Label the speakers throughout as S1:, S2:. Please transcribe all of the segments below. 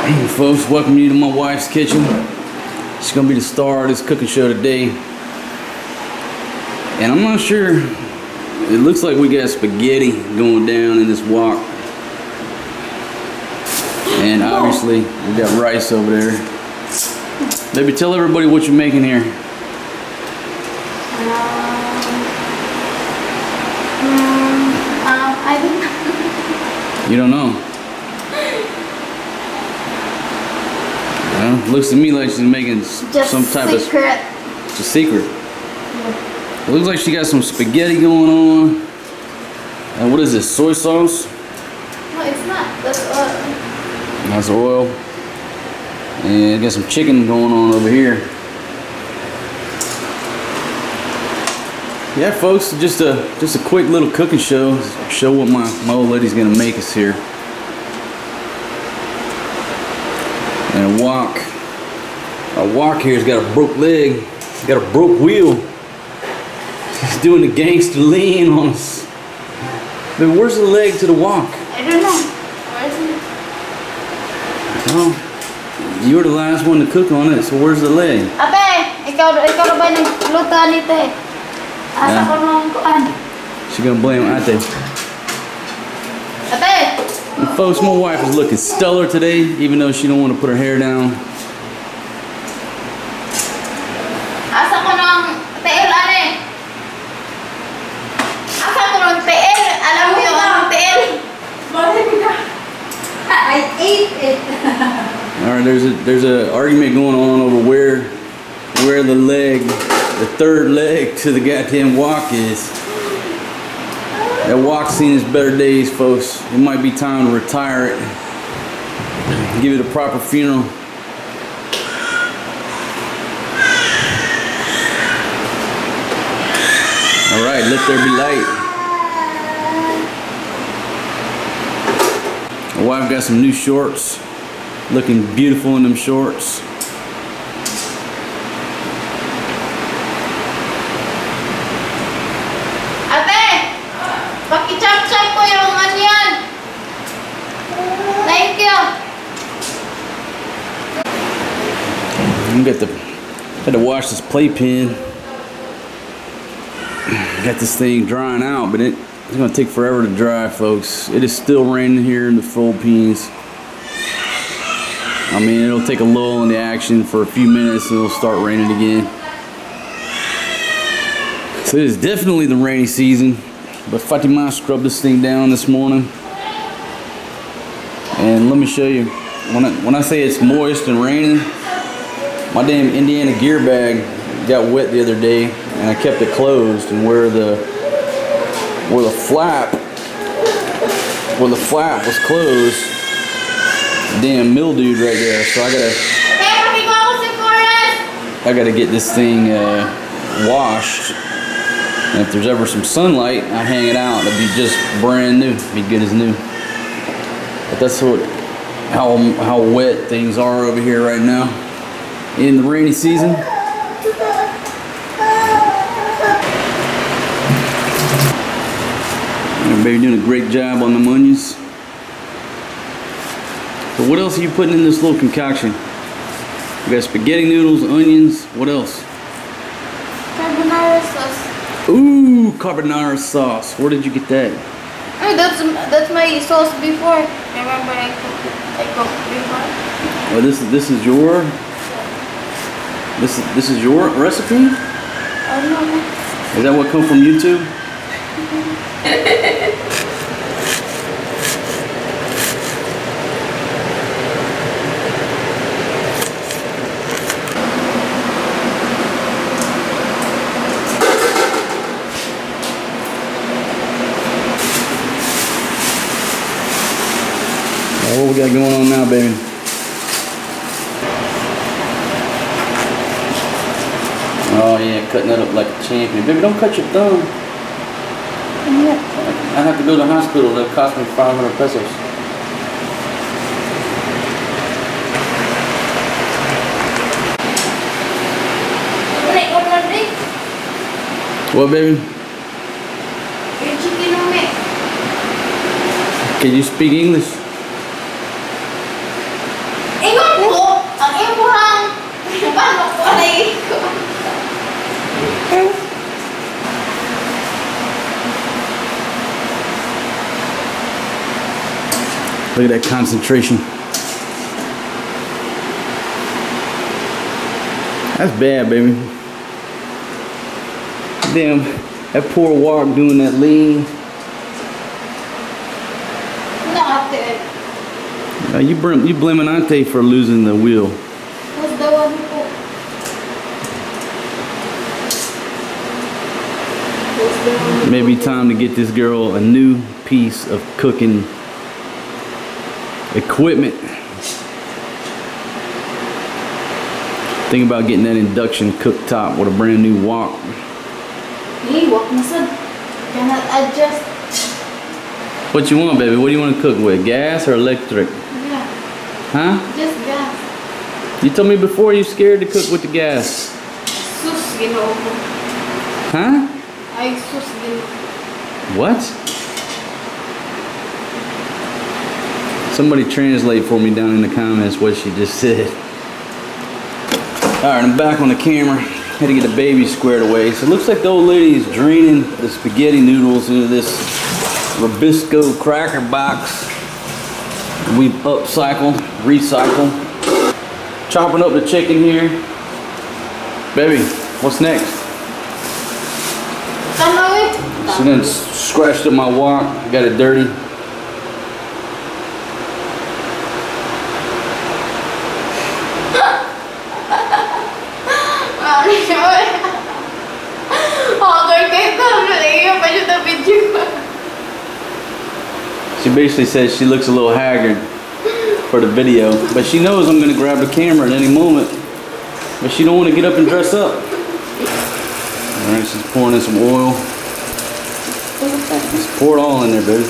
S1: Hey folks, welcome you to my wife's kitchen. She's gonna be the star of this cooking show today. And I'm not sure, it looks like we got spaghetti going down in this wok. And obviously we got rice over there. Baby, tell everybody what you're making here.
S2: I don't know.
S1: You don't know? Well, looks to me like she's making
S2: Just
S1: some type
S2: secret.
S1: of... It's a secret. Yeah. It looks like she got some spaghetti going on. And what is this, soy sauce?
S2: No, it's not. That's oil.
S1: That's oil. And got some chicken going on over here. Yeah, folks, just a quick little cooking show. Show what my old lady's gonna make us here. And a wok. Our wok here's got a broke leg. Got a broke wheel. He's doing the gangster lean on us. But where's the leg to the wok?
S2: I don't know. Where is it?
S1: Well, you were the last one to cook on it, so where's the leg?
S2: Ate, ikaw na ba nagluto nito eh? Asa ko nung kuan?
S1: She's gonna blame Ate.
S2: Ate!
S1: And folks, my wife is looking stellar today, even though she don't want to put her hair down.
S2: Asa ko nung tiil, ane? Asa ko nung tiil? Alam mo yung anong tiil? I ate it.
S1: All right, there's a argument going on over where the leg, the third leg to the goddamn wok is. That wok's seen its better days, folks. It might be time to retire it. Give it a proper funeral. All right, let there be light. My wife got some new shorts. Looking beautiful in them shorts.
S2: Paki-chop-chop ko yung onion. Thank you.
S1: I'm got to wash this playpen. Got this thing drying out, but it's gonna take forever to dry, folks. It is still raining here in the Philippines. I mean, it'll take a lull in the action for a few minutes and it'll start raining again. So it is definitely the rainy season. But Fatima scrubbed this thing down this morning. And let me show you. When I say it's moist and raining, my damn Indiana gear bag got wet the other day and I kept it closed, and where the flap was closed, damn mildewed right there. So I gotta get this thing washed. And if there's ever some sunlight, I hang it out. It'll be just brand new. Be good as new. But that's how wet things are over here right now in the rainy season. And baby doing a great job on the onions. So what else are you putting in this little concoction? We got spaghetti noodles, onions. What else?
S2: Carbonara sauce.
S1: Ooh, carbonara sauce. Where did you get that?
S2: Oh, that's my sauce before. Remember I cooked before.
S1: Oh, this is your recipe?
S2: Oh no.
S1: Is that what come from YouTube? What we got going on now, baby? Oh yeah, cutting that up like a champion. Baby, don't cut your thumb. I have to go to the hospital. That'll cost me 500 pesos. What, baby? Can you speak English?
S2: paano ko ko?
S1: Look at that concentration. That's bad, baby. Damn, that poor walk doing that lean.
S2: No,
S1: You blaming Auntie for losing the wheel.
S2: who's the one who? Who's the one?
S1: Maybe time to get this girl a new piece of cooking equipment. Think about getting that induction cooktop with a brand new wok.
S2: Hey, walk na sad. Cannot adjust.
S1: What you want, baby? What do you want to cook with? Gas or electric?
S2: Yeah,
S1: Huh?
S2: just gas.
S1: You told me before you scared to cook with the gas.
S2: Sus, ginoo ko.
S1: Huh?
S2: Ay, sus, ginoo.
S1: What? Somebody translate for me down in the comments what she just said. Alright, I'm back on the camera. Had to get the baby squared away. So it looks like the old lady is draining the spaghetti noodles into this Rubisco cracker box. We've upcycled, recycled. Chopping up the chicken here. Baby, what's next? She done scratched up my wok, got it dirty. She basically says she looks a little haggard for the video, but she knows I'm gonna grab the camera at any moment. But she don't want to get up and dress up. All right, she's pouring in some oil. Just pour it all in there, baby.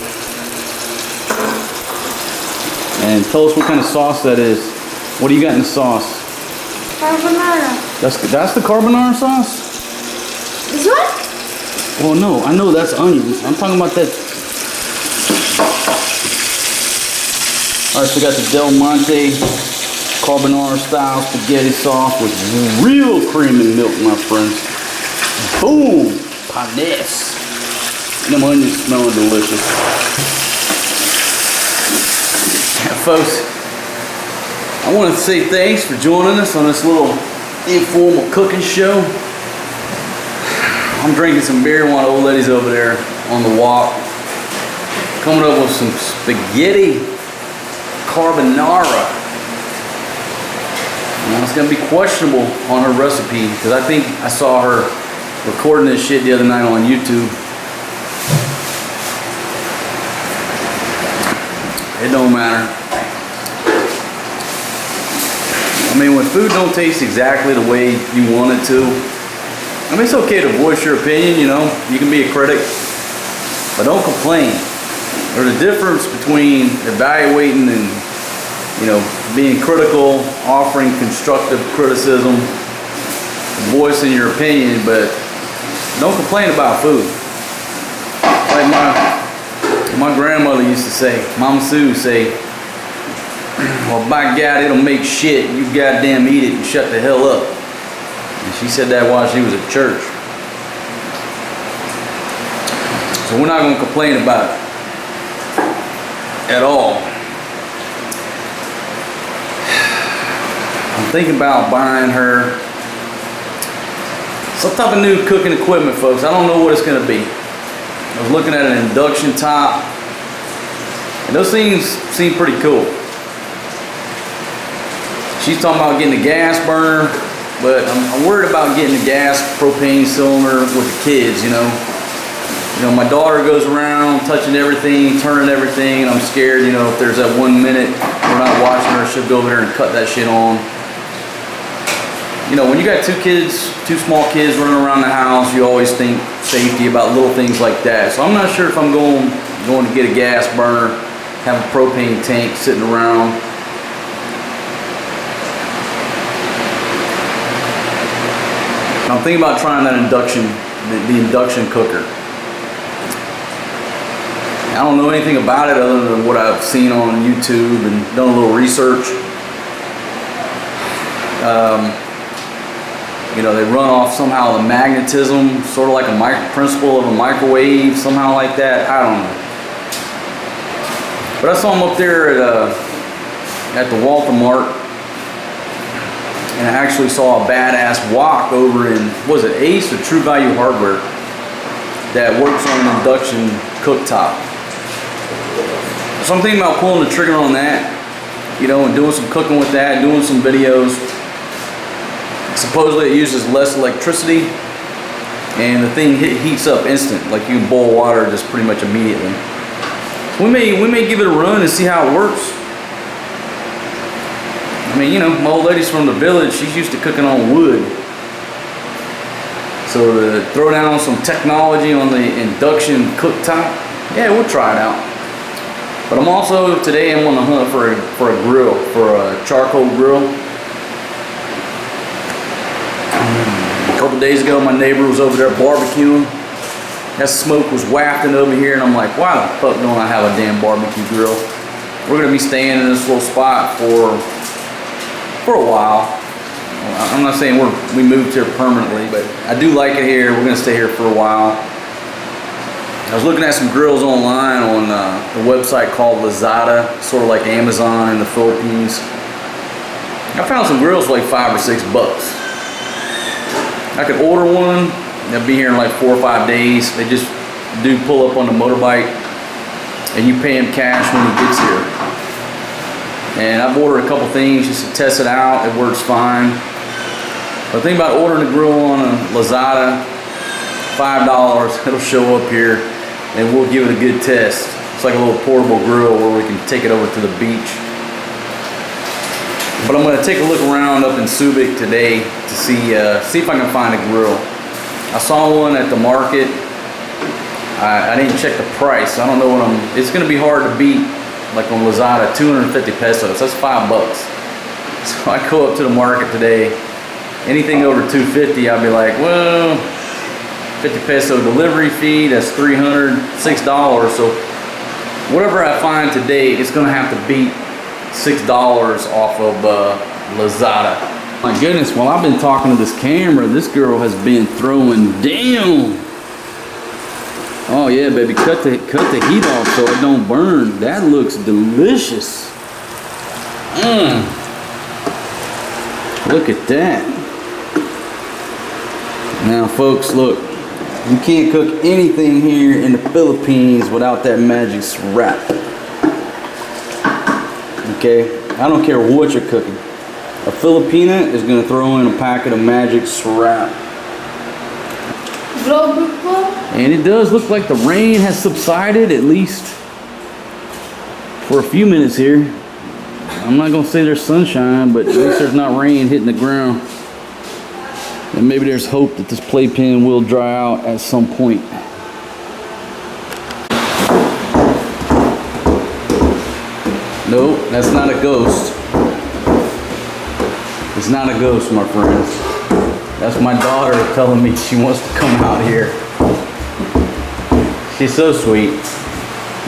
S1: And tell us what kind of sauce that is. What do you got in the sauce?
S2: Carbonara.
S1: That's the carbonara sauce?
S2: This one?
S1: Well, no, I know that's onions. I'm talking about that. All right, so we got the Del Monte carbonara style spaghetti sauce with real cream and milk, my friends. Boom! Panes. Them onions smelling delicious. Folks, I want to say thanks for joining us on this little informal cooking show. I'm drinking some beer while the old lady's over there on the walk. Coming up with some spaghetti carbonara. Now it's going to be questionable on her recipe because I think I saw her recording this shit the other night on YouTube. It don't matter. I mean, when food don't taste exactly the way you want it to, I mean, it's okay to voice your opinion, you know. You can be a critic, but don't complain. There's a difference between evaluating and, you know, being critical, offering constructive criticism, voicing your opinion, but don't complain about food. Like my grandmother used to say, Mama Sue say, well, by God, it'll make shit. You goddamn eat it and shut the hell up. And she said that while she was at church. So we're not going to complain about it at all. I'm thinking about buying her some type of new cooking equipment, folks. I don't know what it's going to be. I was looking at an induction top, and those things seem pretty cool. She's talking about getting a gas burner, but I'm worried about getting a gas propane cylinder with the kids, you know. You know, my daughter goes around touching everything, turning everything, and I'm scared, you know, if there's that 1 minute we're not watching her, she'll go over there and cut that shit on. You know, when you got two small kids running around the house, you always think safety about little things like that. So I'm not sure if I'm going to get a gas burner, have a propane tank sitting around. I'm thinking about trying that the induction cooker. I don't know anything about it other than what I've seen on YouTube and done a little research. You know, they run off somehow the magnetism, sort of like a principle of a microwave, somehow like that. I don't know. But I saw them up there at the Walter Mart, and I actually saw a badass wok over in, was it Ace or True Value Hardware, that works on an induction cooktop. So I'm thinking about pulling the trigger on that, you know, and doing some cooking with that, doing some videos. Supposedly it uses less electricity, and the thing heats up instant. Like you can boil water just pretty much immediately. We may give it a run and see how it works. I mean, you know, my old lady's from the village. She's used to cooking on wood. So to throw down some technology on the induction cooktop, yeah, we'll try it out. But I'm also, today I'm on the hunt for a grill, for a charcoal grill. A couple days ago, my neighbor was over there barbecuing. That smoke was wafting over here, and I'm like, why the fuck don't I have a damn barbecue grill? We're gonna be staying in this little spot for a while. I'm not saying we moved here permanently, but I do like it here. We're gonna stay here for a while. I was looking at some grills online on a website called Lazada, sort of like Amazon in the Philippines. I found some grills for like $5 or $6. I could order one. They'll be here in like 4 or 5 days. They just do pull up on the motorbike, and you pay him cash when he gets here. And I've ordered a couple things just to test it out. It works fine. But the thing about ordering a grill on a Lazada, $5, it'll show up here, and we'll give it a good test. It's like a little portable grill where we can take it over to the beach. But I'm going to take a look around up in Subic today to see if I can find a grill. I saw one at the market. I didn't check the price. I don't know what it's going to be hard to beat, like on Lazada, 250 pesos. That's $5. So I go up to the market today. Anything over 250, I'll be like, well, 50 peso delivery fee, that's $306. So whatever I find today, it's going to have to beat $6 off of Lazada. My goodness, while I've been talking to this camera, this girl has been throwing down. Oh yeah, baby, cut the heat off so it don't burn. That looks delicious. Look at that. Now folks, look, you can't cook anything here in the Philippines without that magic wrap. Okay, I don't care what you're cooking. A Filipina is going to throw in a packet of magic wrap. And it does look like the rain has subsided, at least for a few minutes here. I'm not going to say there's sunshine, but at least there's not rain hitting the ground. And maybe there's hope that this playpen will dry out at some point. No, that's not a ghost. It's not a ghost, my friends. That's my daughter telling me she wants to come out here. She's so sweet.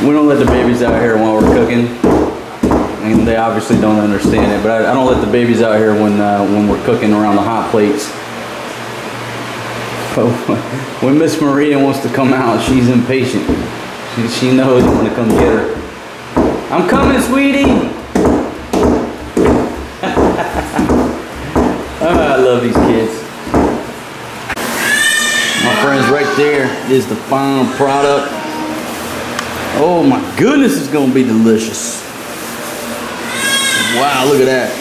S1: We don't let the babies out here while we're cooking. And they obviously don't understand it, but I don't let the babies out here when we're cooking around the hot plates. But when Miss Maria wants to come out, she's impatient. She knows I'm gonna come get her. I'm coming, sweetie! Oh, I love these kids. My friends, right there is the final product. Oh my goodness, it's gonna be delicious. Wow, look at that.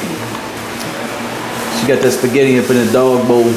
S1: She got that spaghetti up in a dog bowl.